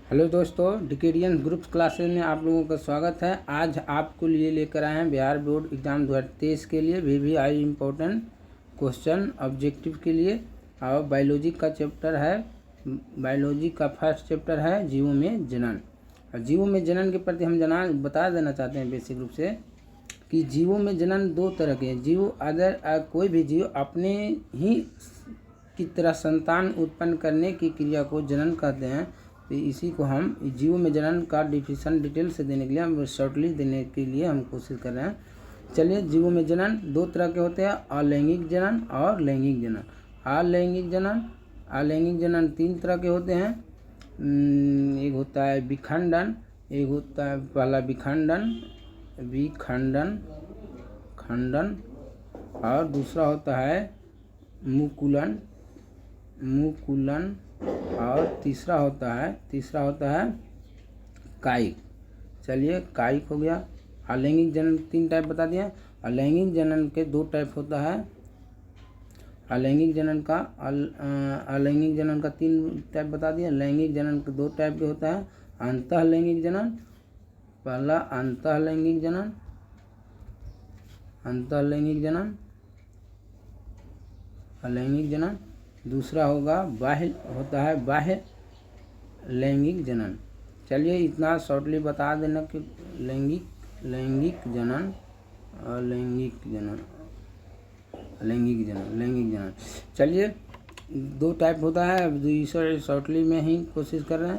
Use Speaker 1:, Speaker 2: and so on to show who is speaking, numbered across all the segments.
Speaker 1: Hello दोस्तों, डिकेडियन groups classes में आप लोगों का स्वागत है। आज आपको लिए लेकर आए हैं बिहार बोर्ड एग्ज़ाम 2023 के लिए VVI इम्पोर्टेंट क्वेश्चन ऑब्जेक्टिव के लिए। और बायोलॉजी का चैप्टर है, बायोलॉजी का फर्स्ट चैप्टर है जीवों में जनन। और जीवों में जनन के प्रति हम बता देना चाहते हैं बेसिक रूप से कि जीवों में जनन दो तरह के हैं। जीव कोई भी जीव अपने ही की तरह संतान उत्पन्न करने की क्रिया को जनन कहते हैं। तो इसी को हम जीवों में जनन का डिफिनेशन डिटेल से देने के लिए, हम शॉर्टली देने के लिए हम कोशिश कर रहे हैं। चलिए, जीवों में जनन दो तरह के होते हैं, अलैंगिक जनन और लैंगिक जनन। अलैंगिक जनन तीन तरह के होते हैं। एक होता है विखंडन, एक होता है पहला विखंडन खंडन, और दूसरा होता है मुकुलन, और तीसरा होता है कायिक। चलिए, कायिक हो गया। अलैंगिक जनन तीन टाइप बता दिए। अलैंगिक जनन के दो टाइप होता है। अलैंगिक जनन का तीन टाइप बता दिए। लैंगिक जनन के दो टाइप के होता है। अंतःलैंगिक जनन, पहला अंतःलैंगिक जनन, दूसरा होता है बाह्य लैंगिक जनन। चलिए, इतना शॉर्टली बता देना कि लैंगिक जनन और लैंगिक जनन। चलिए, दो टाइप होता है। अब दूसरे शॉर्टली में ही कोशिश कर रहे हैं।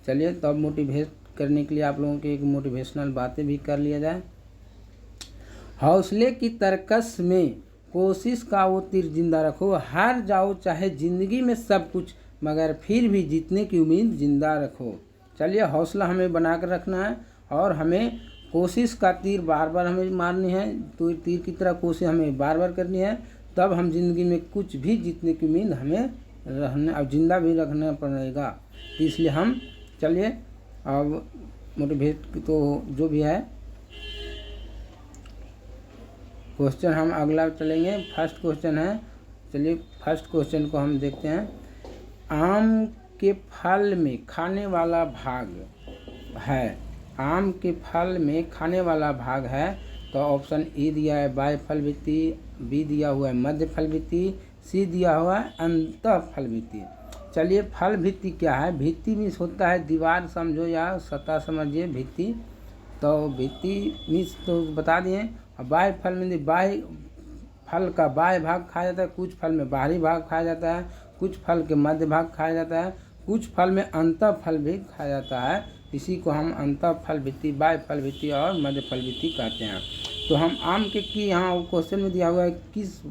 Speaker 1: चलिए, तो अब मोटिवेट करने के लिए आप लोगों के एक मोटिवेशनल बातें भी कर लिया जाए। हौसले की तरकस में कोशिश का वो तीर जिंदा रखो, हार जाओ चाहे जिंदगी में सब कुछ, मगर फिर भी जीतने की उम्मीद जिंदा रखो। चलिए, हौसला हमें बना कर रखना है और हमें कोशिश का तीर बार बार हमें मारनी है। तो तीर की तरह कोशिश हमें बार बार करनी है, तब हम जिंदगी में कुछ भी जीतने की उम्मीद हमें रहने और जिंदा भी रखना पड़ेगा। तो इसलिए हम चलिए अब मोटिवेट तो जो भी है क्वेश्चन हम अगला चलेंगे। फर्स्ट क्वेश्चन है, चलिए फर्स्ट क्वेश्चन को हम देखते हैं। आम के फल में खाने वाला भाग है। आम के फल में खाने वाला भाग है। तो ऑप्शन ए दिया है बाह्य फल भित्ति, बी दिया हुआ है मध्य फल भित्ति, सी दिया हुआ है अंतः फल भित्ति। चलिए, फल भित्ति क्या है? भित्ति मीन्स होता है दीवार समझो या सतह समझिए भित्ति। तो भित्ति मीन्स तो बता दिए। बाह्य फल में बाह्य फल का बाह्य भाग खाया जाता है, कुछ फल में बाहरी भाग खाया जाता है, कुछ फल के मध्य भाग खाया जाता है, कुछ फल में अंतः फल भी खाया जाता है। इसी को हम अंतः फल भित्ति, बाह्य फल भित्ति और मध्य फल भित्ति कहते हैं। तो हम आम के की यहाँ क्वेश्चन में दिया हुआ है किस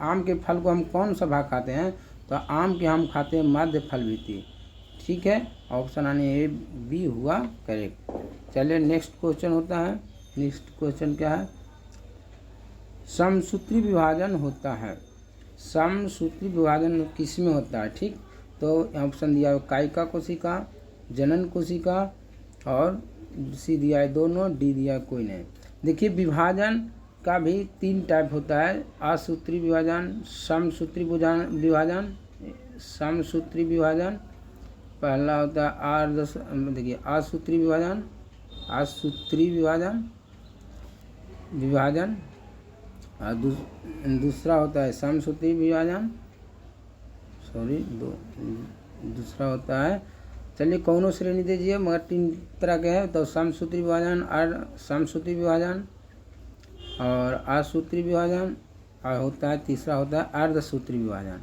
Speaker 1: आम के फल को हम कौन सा भाग खाते हैं। तो आम के हम खाते हैं मध्य फल भित्ति। ठीक है, ऑप्शन आने ए बी हुआ करेक्ट। चलिए, नेक्स्ट क्वेश्चन होता है। नेक्स्ट क्वेश्चन क्या है? समसूत्री विभाजन होता है। समसूत्री विभाजन किस में होता है? ठीक, तो ऑप्शन दिया है कायिका कोशिका, जनन कोशिका, और सी दिया है दोनों, डी दिया है कोई नहीं। देखिए, विभाजन का भी तीन टाइप होता है। असूत्री विभाजन, समसूत्री विभाजन। पहला होता है देखिए असूत्री विभाजन, और दूसरा होता है समसूत्री विभाजन। दूसरा होता है, चलिए कौनों श्रेणी दीजिए, मगर तीन तरह के हैं। तो समसूत्री विभाजन, समसूत्री विभाजन और असूत्री विभाजन, और होता है तीसरा होता है अर्धसूत्री विभाजन।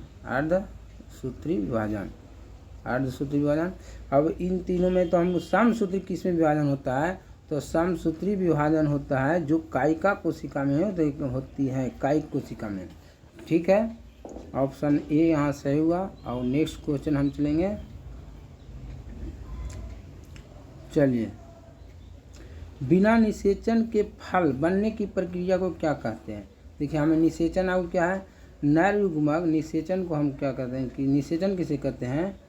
Speaker 1: अब इन तीनों में तो हम समसूत्री किस में विभाजन होता है? तो समसूत्री विभाजन होता है जो कायिका कोशिका में होती है, कायिक कोशिका में। ठीक है, ऑप्शन ए यहाँ सही हुआ। और नेक्स्ट क्वेश्चन हम चलेंगे। चलिए, बिना निषेचन के फल बनने की प्रक्रिया को क्या कहते हैं? देखिए, हमें निषेचन और क्या है? नर युग्मक। निषेचन को हम क्या कहते हैं कि निषेचन किसे कहते हैं?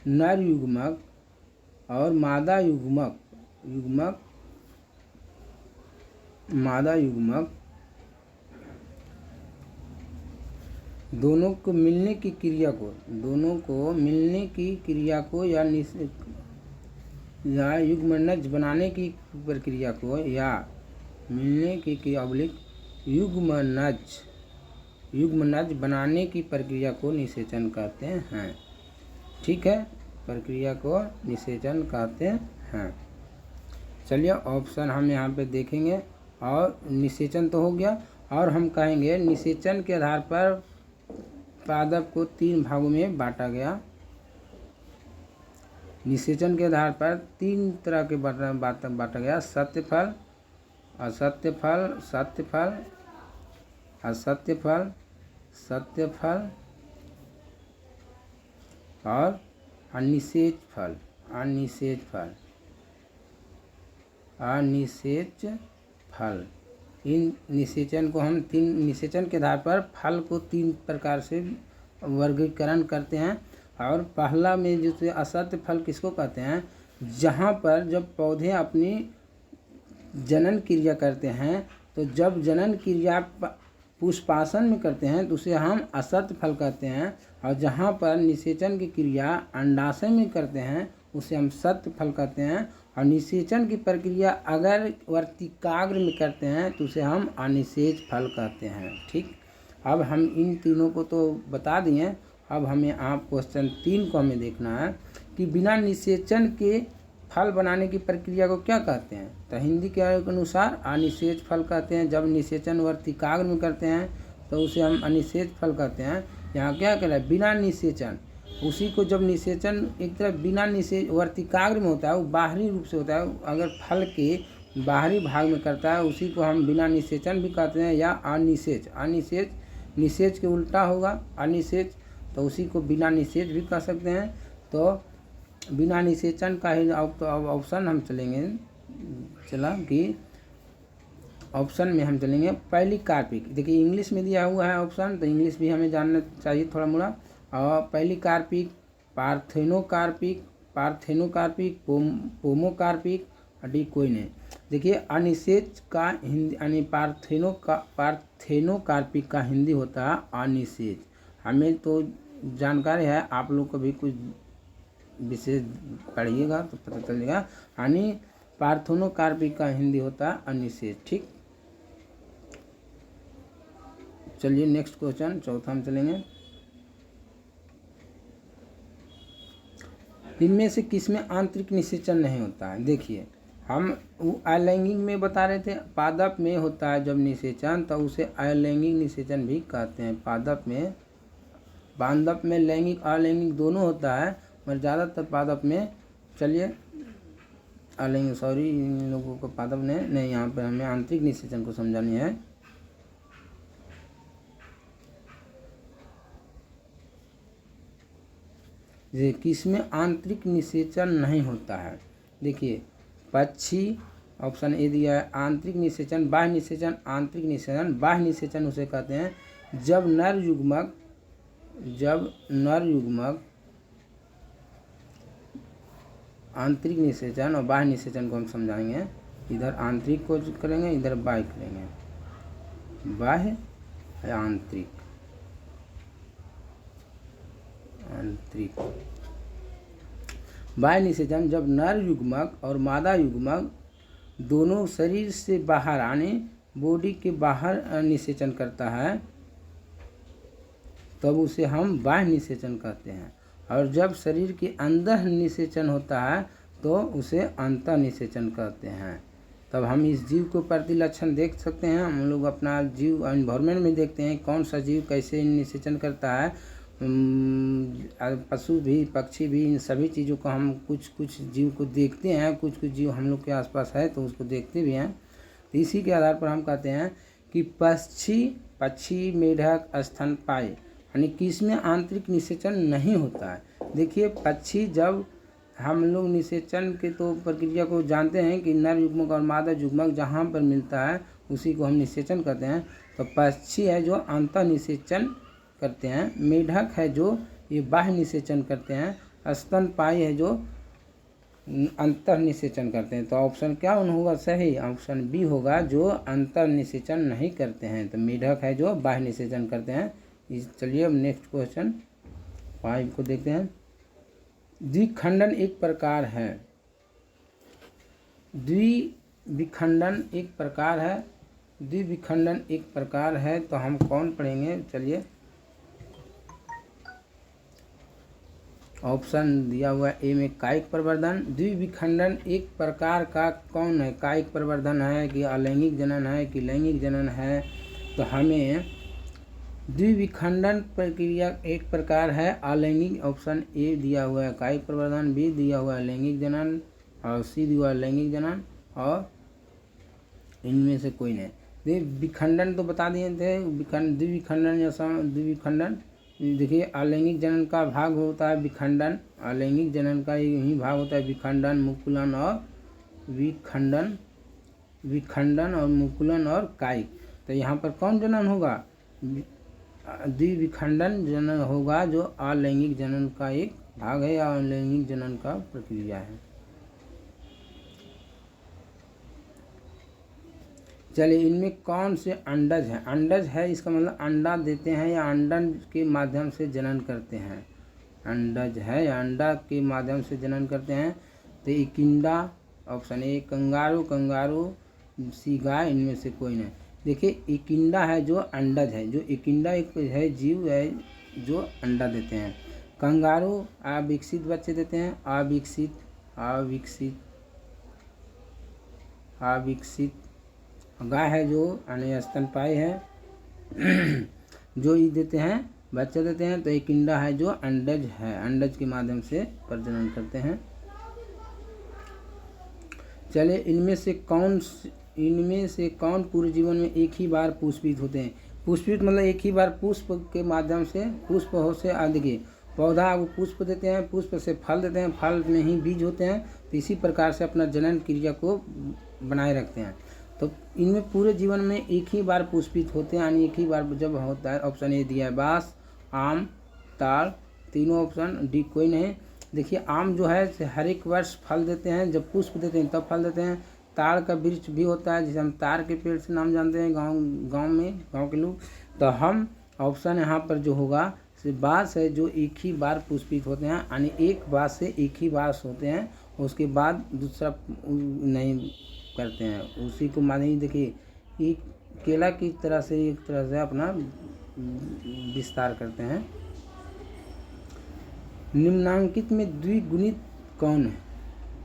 Speaker 1: नर युग्मक और मादा युग्मक दोनों को मिलने की क्रिया को या या युग्मनज बनाने की प्रक्रिया को या मिलने की ऑब्लिक युग्मनज बनाने की प्रक्रिया को निषेचन कहते हैं। ठीक है, प्रक्रिया को निषेचन कहते हैं। चलिए ऑप्शन हम यहाँ पे देखेंगे। और निषेचन तो हो गया, और हम कहेंगे निषेचन के आधार पर पादप को 3 भागों में बांटा गया। निषेचन के आधार पर 3 तरह के बांटा गया: सत्य फल, असत्य फल, सत्य फल, असत्य फल, सत्य फल और अनिषेच फल। अनिषेच फल, अनिषेच फल। इन निषेचन को हम 3 निषेचन के आधार पर फल को 3 प्रकार से वर्गीकरण करते हैं। और पहला में जो असत्य फल किसको कहते हैं? जहाँ पर जब पौधे अपनी जनन क्रिया करते हैं, तो जब जनन क्रिया पुष्पासन में करते हैं तो उसे हम असत्य फल कहते हैं। और जहाँ पर निषेचन की क्रिया अंडाशय में करते हैं उसे हम सत्य फल कहते हैं। और निषेचन की प्रक्रिया अगर वर्तिकाग्र में करते हैं तो उसे हम अनिषेच फल कहते हैं। ठीक, अब हम इन तीनों को तो बता दिए। अब हमें आप क्वेश्चन 3 को हमें देखना है कि बिना निषेचन के फल बनाने की प्रक्रिया को क्या कहते हैं? तो हिंदी के अनुसार अनिषेच फल कहते हैं। जब निषेचन वर्तिकाग्र में करते हैं तो उसे हम अनिषेच फल कहते हैं। यहाँ क्या कह रहा है? बिना निषेचन। उसी को जब निषेचन एक तरफ बिना वर्तिकाग्र में होता है, वो बाहरी रूप से होता है, अगर फल के बाहरी भाग में करता है उसी को हम बिना निषेचन भी कहते हैं या अनिषेच। अनिषेच निषेच के उल्टा होगा अनिषेच, तो उसी को बिना निषेच भी कह सकते हैं। तो बिना निषेचन का ही ऑप्शन हम चलेंगे। चला कि ऑप्शन में हम चलेंगे पहली कार्पिक। देखिए इंग्लिश में दिया हुआ है ऑप्शन, तो इंग्लिश भी हमें जानना चाहिए थोड़ा मोड़ा। और पहली कार्पिक, पार्थेनोकार्पिक, पार्थेनोकार्पिक, पोमोकार्पिक, डिकोइने। देखिए अनिषेच का हिंदी यानी पार्थेनोकार्पिक का हिंदी होता है अनिषेच। हमें तो जानकारी है, आप लोग को भी कुछ विशेष पढ़िएगा तो पता चलेगा। यानी पार्थेनोकार्पिक का हिंदी होता है अनिषेच। ठीक, चलिए नेक्स्ट क्वेश्चन चौथा हम चलेंगे। इनमें से किसमें आंतरिक निषेचन नहीं होता है? देखिए हम अलैंगिक में बता रहे थे, पादप में होता है जब निषेचन तो उसे अलैंगिक निषेचन भी कहते हैं। पादप में लैंगिक अलैंगिक दोनों होता है, मगर ज़्यादातर पादप में, चलिए अलैंगिक, सॉरी इन लोगों को पादप ने नहीं, यहाँ पर हमें आंतरिक निषेचन को समझानी है। ये किसमें आंतरिक निषेचन नहीं होता है? देखिए पक्षी, ऑप्शन ए दिया है आंतरिक निषेचन, बाह्य निषेचन, आंतरिक निषेचन। बाह्य निषेचन उसे कहते हैं जब नर युग्मक आंतरिक निषेचन और बाह्य निषेचन को हम समझाएंगे। इधर आंतरिक को करेंगे, इधर बाह्य करेंगे। बाह्य या आंतरिक, आंतरिक। बाह्य निषेचन जब नर युग्मक और मादा युग्मक दोनों शरीर से बाहर आने, बॉडी के बाहर निषेचन करता है तब उसे हम बाह्य निषेचन कहते हैं। और जब शरीर के अंदर निषेचन होता है तो उसे अंतः निषेचन कहते हैं। तब हम इस जीव को प्रतिलक्षण देख सकते हैं। हम लोग अपना जीव एनवायरमेंट में देखते हैं कौन सा जीव कैसे निषेचन करता है। पशु भी, पक्षी भी, इन सभी चीज़ों को हम कुछ जीव को देखते हैं, कुछ जीव हम लोग के आसपास है तो उसको देखते भी हैं। तो इसी के आधार पर हम कहते हैं कि पक्षी, मेढक, स्तनपायी यानी कि इसमें आंतरिक निषेचन नहीं होता है। देखिए पक्षी, जब हम लोग निषेचन के तो प्रक्रिया को जानते हैं कि नर युग्मक और मादा युग्मक जहाँ पर मिलता है उसी को हम निषेचन कहते हैं। तो पक्षी है जो अंतः निषेचन करते हैं, मेढक है जो ये बाह्य निषेचन करते हैं, स्तनपायी है जो अंतः निषेचन करते हैं। तो ऑप्शन क्या होगा सही? ऑप्शन बी होगा, जो अंतः निषेचन नहीं करते हैं। तो मेढक है जो बाह्य निषेचन करते हैं। चलिए अब नेक्स्ट क्वेश्चन 5 को देखते हैं। द्विखंडन एक प्रकार है द्विविखंडन एक प्रकार है, द्विविखंडन एक प्रकार है, तो हम कौन पढ़ेंगे? चलिए, ऑप्शन दिया हुआ ए में कायिक प्रवर्धन। द्विविखंडन एक प्रकार का कौन है? कायिक प्रवर्धन है कि अलैंगिक जनन है कि लैंगिक जनन है? तो हमें द्विविखंडन प्रक्रिया एक प्रकार है अलैंगिक, ऑप्शन ए दिया हुआ है कायिक प्रवर्धन, बी दिया हुआ है लैंगिक जनन और सी दिया हुआ है लैंगिक जनन, और इनमें से कोई नहीं। द्विविखंडन तो बता दिए थे, द्विविखंडन या द्विविखंडन, देखिए अलैंगिक जनन का भाग होता है विखंडन, अलैंगिक जनन का यही भाग होता है विखंडन, मुकुलन और विखंडन, विखंडन और मुकुलन और कायिक। तो यहाँ पर कौन जनन होगा? द्विविखंडन जनन होगा, जो अलैंगिक जनन का एक भाग है या अलैंगिक जनन का प्रक्रिया है। चलिए, इनमें कौन से अंडज हैं? अंडज है इसका मतलब अंडा देते हैं या अंडन के माध्यम से जनन करते हैं। अंडज है या अंडा के माध्यम से जनन करते हैं। तो इकिंडा, ऑप्शन ए कंगारू, कंगारू, सी गाय, इनमें से कोई नहीं। देखिए, इकिंडा है जो अंडज है, जो इकिंडा एक है जीव है जो अंडा देते हैं। कंगारू अविकसित बच्चे देते हैं, अविकसित अविकसित अविकसित। गाय है जो यानी स्तनपायी है जो ये देते हैं, बच्चे देते हैं। तो एक इंडा है जो अंडज है, अंडज के माध्यम से प्रजनन करते हैं। चलिए, इनमें से कौन पूरे जीवन में एक ही बार पुष्पित होते हैं? पुष्पित मतलब एक ही बार पुष्प के माध्यम से, पुष्प हो से आदि पौधा वो पुष्प देते हैं, पुष्प से फल देते हैं, फल में ही बीज होते हैं। तो इसी प्रकार से अपना जनन क्रिया को बनाए रखते हैं। तो इनमें पूरे जीवन में एक ही बार पुष्पित होते हैं, यानी एक ही बार जब होता है। ऑप्शन ए दिया है बांस, आम, ताड़, तीनों ऑप्शन, डी कोई नहीं। देखिए, आम जो है हर एक वर्ष फल देते हैं, जब पुष्प देते हैं तब फल देते हैं। ताड़ का वृक्ष भी होता है जिसे हम ताड़ के पेड़ से नाम जानते हैं गाँव के लोग। तो हम ऑप्शन यहाँ पर जो होगा बांस है जो एक ही बार पुष्पित होते हैं, यानी एक बांस से एक ही बांस होते हैं, उसके बाद दूसरा नहीं करते हैं, उसी को माने। देखिए, ये केला की तरह से एक तरह से अपना विस्तार करते हैं। निम्नांकित में द्विगुणित कौन है?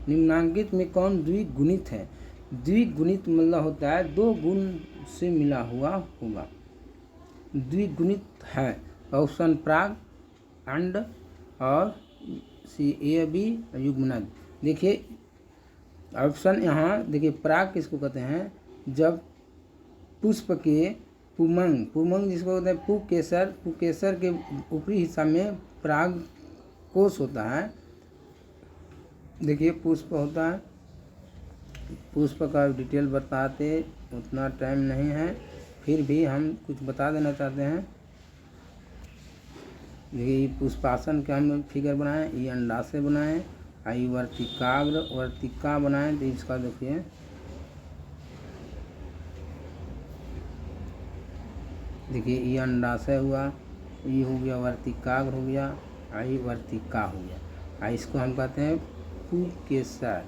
Speaker 1: निम्नांकित में कौन द्विगुणित है? द्विगुणित मतलब होता है दो गुण से मिला हुआ होगा, द्विगुणित है। ऑप्शन प्राग, अंड और सी ए बी युग्मनज। देखिए, ऑप्शन यहाँ देखिए, प्राग किसको कहते हैं? जब पुष्प के पुमंग जिसको कहते हैं पुकेसर के ऊपरी हिस्सा में प्राग कोश होता है। देखिए, पुष्प होता है, पुष्प का डिटेल बताते उतना टाइम नहीं है, फिर भी हम कुछ बता देना चाहते हैं। देखिए, पुष्पासन का हम फिगर बनाएं, ये अंडाशय बनाएं, आई वर्तिका बनाएं। तो इसका देखिए, ये अंडाशय हुआ, ये हो गया वर्तिकाग्र हो गया, आई वर्तिका हो गया। इसको हम कहते हैं पुकेसर।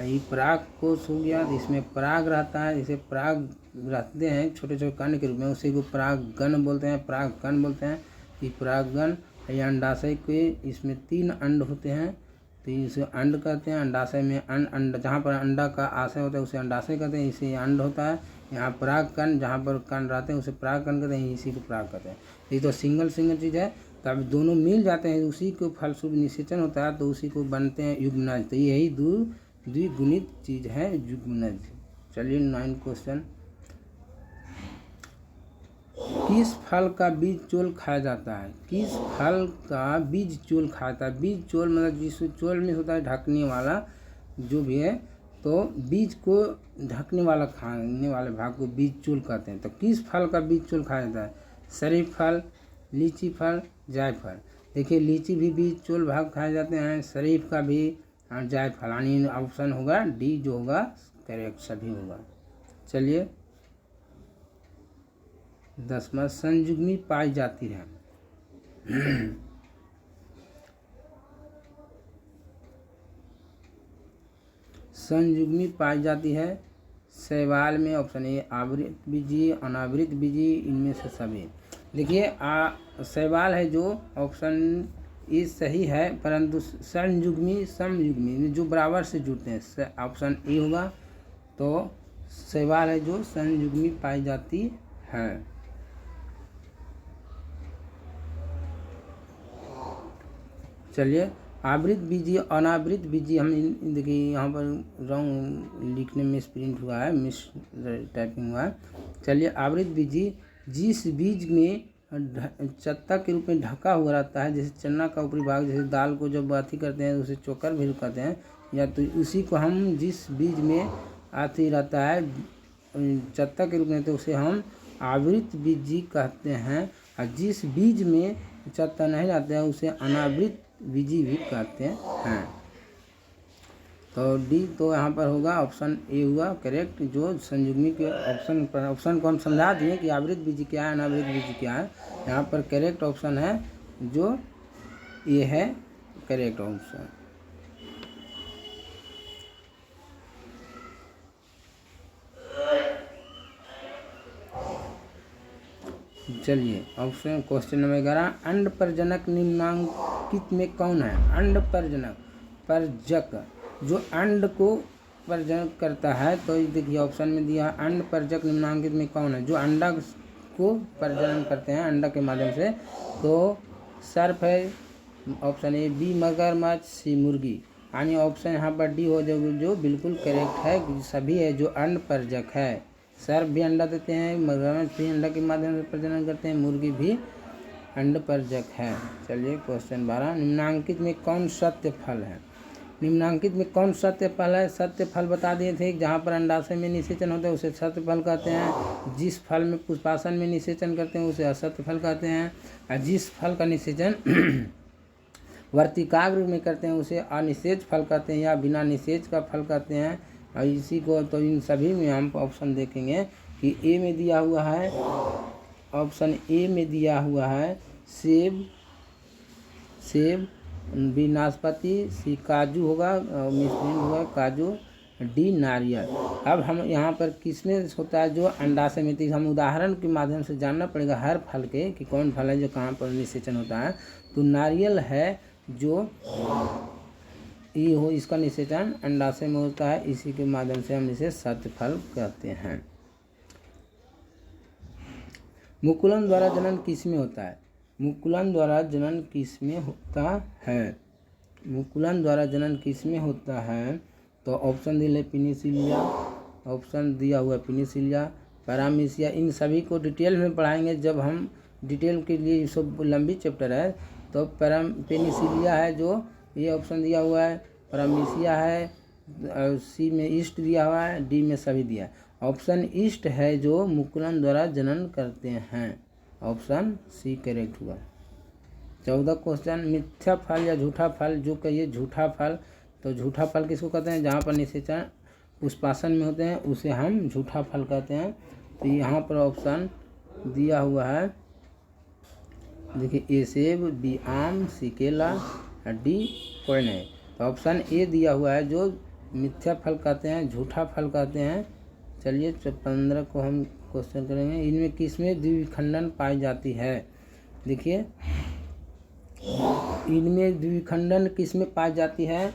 Speaker 1: ये पराग कोश हो गया, इसमें पराग रहता है, जिसे पराग रहते हैं छोटे छोटे कण के रूप में, उसी को परागगण बोलते हैं, परागकण बोलते हैं। ये परागगण, ये अंडाशय के, इसमें 3 अंड होते हैं, तो इसे अंड कहते हैं। अंडाशय में अंड जहाँ पर अंडा का आशय होता है उसे अंडाशय कहते हैं, इसे अंड होता है। यहाँ परागकण जहाँ पर कण रहते हैं उसे परागकण कहते हैं, इसी को पराग कहते हैं। ये तो सिंगल चीज़ है, तब दोनों मिल जाते हैं, उसी को फलस्वरूप निषेचन होता है, तो उसी को बनते हैं युग्मनज। तो यही द्विगुणित चीज़ है युग्मनज। चलिए, 9 क्वेश्चन। किस फल का बीज चोल खाया जाता है? किस फल का बीज चोल खाता है? बीज चोल मतलब जिस चोल में होता है ढकने वाला जो भी है, तो बीज को ढकने वाला खाने वाले भाग को बीज चोल कहते हैं। तो किस फल का बीज चोल खाया जाता है? शरीफ फल, लीची फल, जायफल। देखिए, लीची भी बीज चोल भाग खाए जाते हैं, शरीफ का भी, और जायफल, यानी ऑप्शन होगा डी जो होगा करेक्ट सभी होगा। चलिए, 10वां, संयुग्मी पाई जाती है। संयुग्मी पाई जाती है? शैवाल में ऑप्शन ए आवृत बीजी, अनावृत बीजी, इनमें से सभी। देखिए शैवाल है जो ऑप्शन ए सही है, परंतु संयुग्मी समयुग्मी जो बराबर से जुड़ते हैं ऑप्शन ए होगा। तो शैवाल है जो संयुग्मी पाई जाती है। चलिए आवृत बीजी अनावृत बीजी हम देखिए यहाँ पर रॉन्ग लिखने में प्रिंट हुआ है, मिस टाइपिंग हुआ है। चलिए आवृत बीजी जिस बीज में चत्ता के रूप में ढका हुआ रहता है, जैसे चना का ऊपरी भाग, जैसे दाल को जब आथी करते हैं उसे चोकर भी कहते हैं, या तो उसी को हम जिस बीज में आथी रहता है चत्ता के रूप में तो उसे हम आवृत बीजी कहते हैं। और जिस बीज में चत्ता नहीं रहता है उसे अनावृत बीजी भी कहते हैं। तो डी तो यहाँ पर होगा ऑप्शन ए हुआ करेक्ट, जो संयुग्मी के ऑप्शन को हम समझा दिए कि आवृत बीजी क्या है, अनावृत बीजी क्या है। यहाँ पर करेक्ट ऑप्शन है जो ए है करेक्ट ऑप्शन। चलिए ऑप्शन क्वेश्चन नंबर 11, अंड परजनक निम्नांकित में कौन है? अंड परजनक परजक जो अंड को परजनक करता है, तो देखिए ऑप्शन में दिया अंड परजक निम्नांकित में कौन है? जो अंडा को प्रजनन करते हैं अंडा के माध्यम से, तो सर्प है ऑप्शन ए, बी मगरमच्छ, सी मुर्गी। यानी ऑप्शन यहाँ पर डी हो जो बिल्कुल करेक्ट है, सभी है जो अंड परजक है। सर्प भी अंडा देते हैं, मगरमच्छ भी अंडा के माध्यम से प्रजनन करते हैं, मुर्गी भी अंड परजक है। चलिए क्वेश्चन 12, निम्नांकित में कौन सत्य फल है? निम्नांकित में कौन सत्य फल है? सत्य फल बता दिए थे, जहाँ पर अंडाशय में निषेचन होता है उसे सत्य फल कहते हैं। जिस फल में पुष्पासन में निषेचन करते हैं उसे असत्य फल कहते हैं। और जिस फल का निषेचन वर्तिकाग्र में करते हैं उसे अनिषेच फल कहते हैं या बिना निषेच का फल कहते हैं। और इसी को तो इन सभी में हम ऑप्शन देखेंगे कि ए में दिया हुआ है, ऑप्शन ए में दिया हुआ है सेब, बी नाशपाती, सी काजू होगा, मिश्रण होगा काजू, डी नारियल। अब हम यहाँ पर किसमें होता है जो अंडाशय में, हम उदाहरण के माध्यम से जानना पड़ेगा हर फल के कि कौन फल है जो कहाँ पर निषेचन होता है। तो नारियल है जो ये हो, इसका निषेचन अंडाशय में होता है, इसी के माध्यम से हम इसे सत्य फल कहते हैं। मुकुलन द्वारा जनन किसमें होता है? मुकुलन द्वारा जनन किसमें होता है? मुकुलन द्वारा जनन किसमें होता है? तो ऑप्शन दिए पेनिसिलिया, ऑप्शन दिया हुआ पेनिसिलिया, पैरामीशिया, इन सभी को डिटेल में पढ़ाएंगे जब हम डिटेल के लिए, सब लंबी चैप्टर है। तो पेनिसिलिया है जो ये ऑप्शन दिया हुआ है, पैरामीशिया है, सी में ईस्ट दिया हुआ है, डी में सभी दिया है। ऑप्शन ईस्ट है जो मुकुलन द्वारा जनन करते हैं, ऑप्शन सी करेक्ट हुआ। 14 क्वेश्चन, मिथ्या फल या झूठा फल, जो कहिए झूठा फल, तो झूठा फल किसको कहते हैं? जहाँ पर निषेचन पुष्पासन में होते हैं उसे हम झूठा फल कहते हैं। तो यहाँ पर ऑप्शन दिया हुआ है, देखिए ए सेब, बी आम, सी केला, डी कोई नहीं। तो ऑप्शन ए दिया हुआ है जो मिथ्या फल कहते हैं, झूठा फल कहते हैं। चलिए 15 को हम क्वेश्चन करेंगे, इनमें किसमें द्विखंडन पाई जाती है? देखिए इनमें द्विखंडन किसमें पाई जाती है?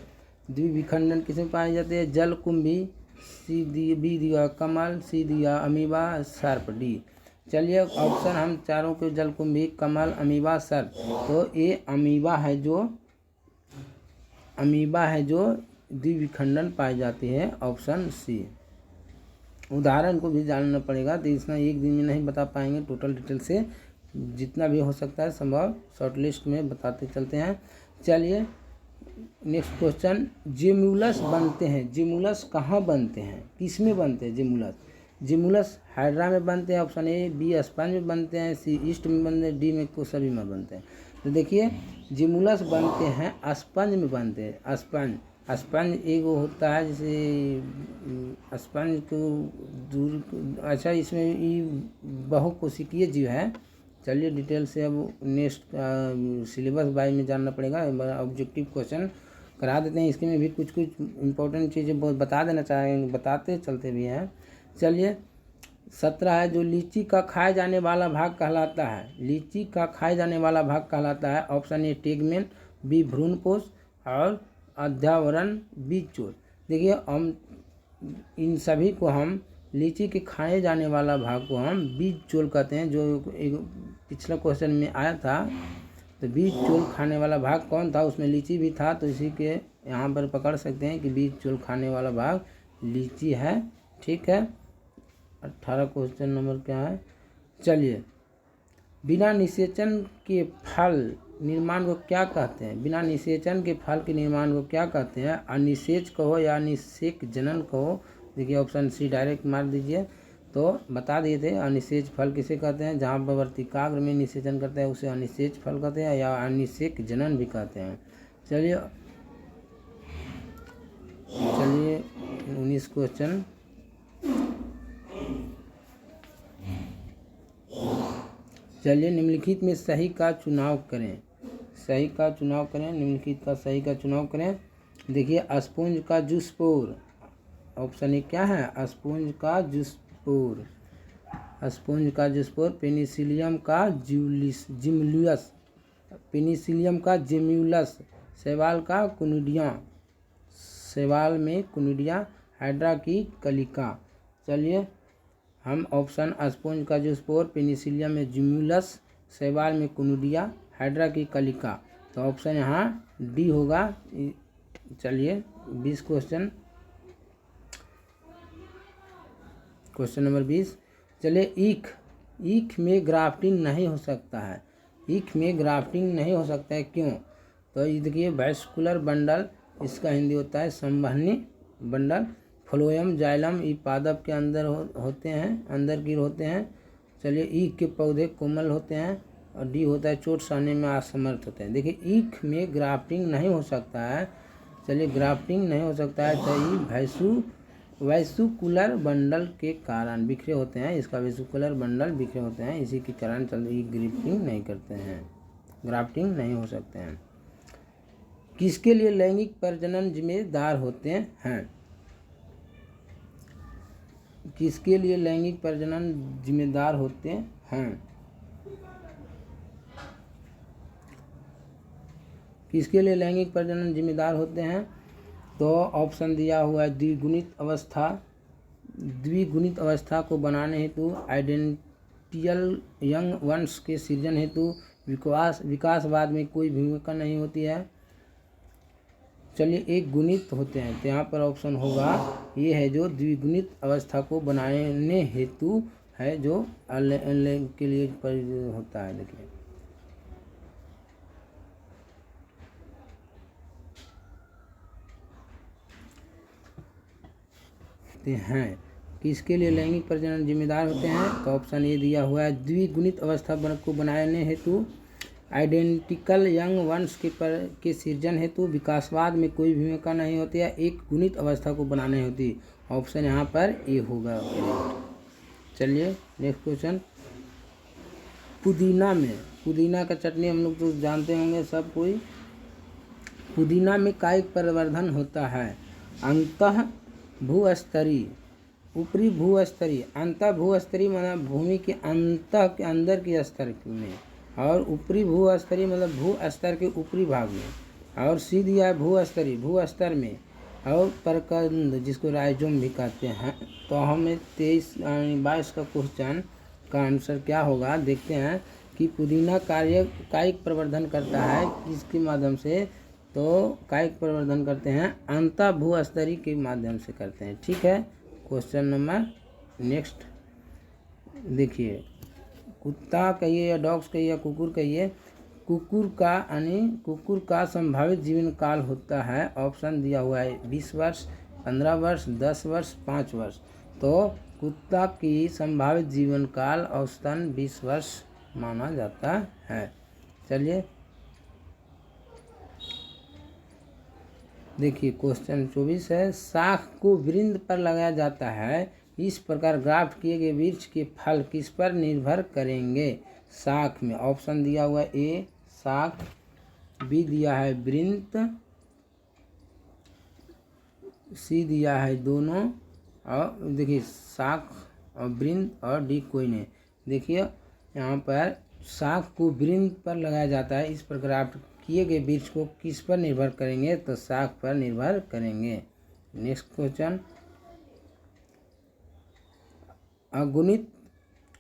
Speaker 1: द्विखंडन किसमें पाई जाती है? जलकुंभी, सी दी, बी दिया कमल, सी दिया अमीबा, सर्प, डी। चलिए ऑप्शन हम चारों के जलकुंभी, कमल, अमीबा, सर्प, तो ये अमीबा है जो द्विखंडन पाई जाती है, ऑप्शन सी। उदाहरण को भी जानना पड़ेगा, तो इसमें एक दिन में नहीं बता पाएंगे, टोटल डिटेल से जितना भी हो सकता है संभव शॉर्ट लिस्ट में बताते चलते हैं। चलिए नेक्स्ट क्वेश्चन, जेमुलस बनते हैं, जेमुलस कहाँ बनते हैं, किसमें बनते हैं जेमुलस? जेमुलस हाइड्रा में बनते हैं, ऑप्शन ए, बी स्पंज में बनते हैं, सी ईस्ट में बनते हैं, डी में को सभी में बनते हैं। तो देखिए जेमुलस बनते हैं स्पंज में बनते हैं। स्पंज एक होता है जैसे स्पंज को दूर, अच्छा इसमें ये बहुकोशिकीय जीव है। चलिए डिटेल से अब नेक्स्ट सिलेबस बाय में जानना पड़ेगा। ऑब्जेक्टिव क्वेश्चन करा देते हैं। इसके में भी कुछ कुछ इम्पोर्टेंट चीज़ें बहुत बता देना चाहेंगे, बताते चलते भी हैं। चलिए 17 है, जो लीची का खाए जाने वाला भाग कहलाता है। लीची का खाए जाने वाला भाग कहलाता है। ऑप्शन ए टेगमेन, बी भ्रूणपोष और अध्यावरण, बी चोल। देखिए हम इन सभी को हम लीची के खाए जाने वाला भाग को हम बीज चोल कहते हैं, जो एक पिछला क्वेश्चन में आया था। तो बीज चोल खाने वाला भाग कौन था, उसमें लीची भी था, तो इसी के यहाँ पर पकड़ सकते हैं कि बीज चोल खाने वाला भाग लीची है। ठीक है, 18 क्वेश्चन नंबर क्या है। चलिए, बिना निषेचन के फल निर्माण को क्या कहते हैं। बिना निषेचन के फल के निर्माण को क्या कहते हैं। अनिषेच कहो या अनिषेक जनन कहो। देखिए ऑप्शन सी डायरेक्ट मार दीजिए तो बता दिए थे। अनिषेच फल किसे कहते हैं, जहाँ पर वर्तिकाग्र में निषेचन करते हैं उसे अनिषेच फल कहते हैं, या अनिषेक जनन भी कहते हैं। चलिए 19 क्वेश्चन। चलिए निम्नलिखित में सही का चुनाव करें। सही का चुनाव करें, निम्नलिखित का सही का चुनाव करें। देखिए स्पॉन्ज का जूस्पोर, ऑप्शन ए क्या है, स्पॉन्ज का जूस्पोर। स्पॉन्ज का जूस्पोर, पेनिसिलियम का जिम्यूलस, पेनिसिलियम का जिम्यूलस, शैवाल का कुनिडिया, शैवाल में कुनिडिया, हाइड्रा की कलिका। चलिए हम ऑप्शन स्पॉन्ज का जूस्पोर, पेनिसिलियम में जिम्यूलस, शैवाल में कुनिडिया, हाइड्रा की कलिका, तो ऑप्शन यहाँ डी होगा। चलिए 20 क्वेश्चन, क्वेश्चन नंबर 20। चलिए ईख में ग्राफ्टिंग नहीं हो सकता है। ईख में ग्राफ्टिंग नहीं हो सकता है, क्यों। तो ये देखिए वैस्कुलर बंडल, इसका हिंदी होता है संवहनी बंडल। फ्लोएम जाइलम ये पादप के अंदर होते हैं, अंदर गिर होते हैं। चलिए ईख के पौधे कोमल होते हैं, और डी होता है चोट सहने में असमर्थ होते हैं। देखिए ईख में ग्राफ्टिंग नहीं हो सकता है। चलिए ग्राफ्टिंग नहीं हो सकता है तो ये वैस्कुलर बंडल के कारण बिखरे होते हैं। इसका वैस्कुलर बंडल बिखरे होते हैं, इसी के कारण चलिए ग्राफ्टिंग नहीं करते हैं, ग्राफ्टिंग नहीं हो सकते हैं। किसके लिए लैंगिक प्रजनन जिम्मेदार होते हैं। किसके लिए लैंगिक प्रजनन जिम्मेदार होते हैं। किसके लिए लैंगिक प्रजनन जिम्मेदार होते हैं, तो ऑप्शन दिया हुआ है द्विगुणित अवस्था को बनाने हेतु, आइडेंटियल यंग वंश के सृजन हेतु, विकासवाद में कोई भूमिका नहीं होती है। चलिए एक गुणित होते हैं, तो यहाँ पर ऑप्शन होगा ये है जो द्विगुणित अवस्था को बनाने हेतु है, जो के लिए होता है। देखिए हैं किसके लिए लैंगिक प्रजनन जिम्मेदार होते हैं, तो ऑप्शन ए दिया हुआ है द्विगुणित अवस्था को बनाने हेतु, आइडेंटिकल यंग वंश के सृजन हेतु, विकासवाद में कोई भूमिका नहीं होती है, एक गुणित अवस्था को बनाने होती। ऑप्शन यहाँ पर ए होगा। चलिए नेक्स्ट क्वेश्चन। पुदीना का चटनी हम लोग तो जानते होंगे सब कोई। पुदीना में कायिक परिवर्धन होता है। अंतः भूस्तरीय, ऊपरी भूस्तरीय, अंतः भूस्तरीय मतलब भूमि के के अंदर के स्तर में, और ऊपरी भूस्तरीय मतलब भू स्तर के ऊपरी भाग में, और सी दिया है भूस्तरीय भूस्तर में, और प्रकंद जिसको राइजोम भी कहते हैं। तो हमें 22 का क्वेश्चन का आंसर क्या होगा, देखते हैं कि पुदीना कायिक प्रवर्धन करता है किसके माध्यम से, तो कायिक प्रवर्धन करते हैं अंतः भूस्तरीय के माध्यम से करते हैं। ठीक है, क्वेश्चन नंबर नेक्स्ट देखिए। कुत्ता कहिए या डॉग्स कहिए या कुकुर कहिए, कुकुर का संभावित जीवन काल होता है। ऑप्शन दिया हुआ है 20 वर्ष, 15 वर्ष, 10 वर्ष, 5 वर्ष। तो कुत्ता की संभावित जीवन काल औसतन 20 वर्ष माना जाता है। चलिए देखिए क्वेश्चन 24 है, शाख को वृंद पर लगाया जाता है, इस प्रकार ग्राफ्ट किए गए वृक्ष के फल किस पर निर्भर करेंगे। शाख में ऑप्शन दिया हुआ है ए शाख, बी दिया है वृंत, सी दिया है दोनों, और देखिए शाख और वृंत, और डी कोई नहीं। देखिए यहाँ पर शाख को वृंत पर लगाया जाता है। इस पर ग्राफ्ट किए गए वृक्ष को किस पर निर्भर करेंगे, तो शाख पर निर्भर करेंगे। नेक्स्ट क्वेश्चन,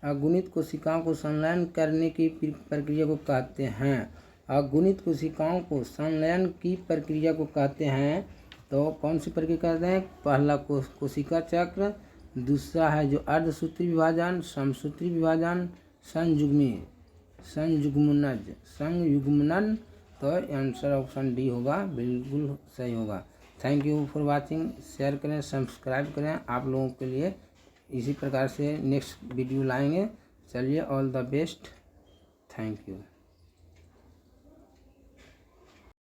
Speaker 1: अगुणित कोशिकाओं को संलयन करने की प्रक्रिया को कहते हैं। अगुणित कोशिकाओं को संलयन की प्रक्रिया को कहते हैं, तो कौन सी प्रक्रिया कहते हैं? पहला कोशिका चक्र, दूसरा है जो अर्धसूत्री विभाजन, समसूत्री विभाजन, संयुग्मनन। तो आंसर ऑप्शन डी होगा, बिल्कुल सही होगा। Thank you for watching. Share करें, सब्सक्राइब करें। आप लोगों के लिए इसी प्रकार से नेक्स्ट वीडियो लाएंगे। चलिए, all the best, thank you.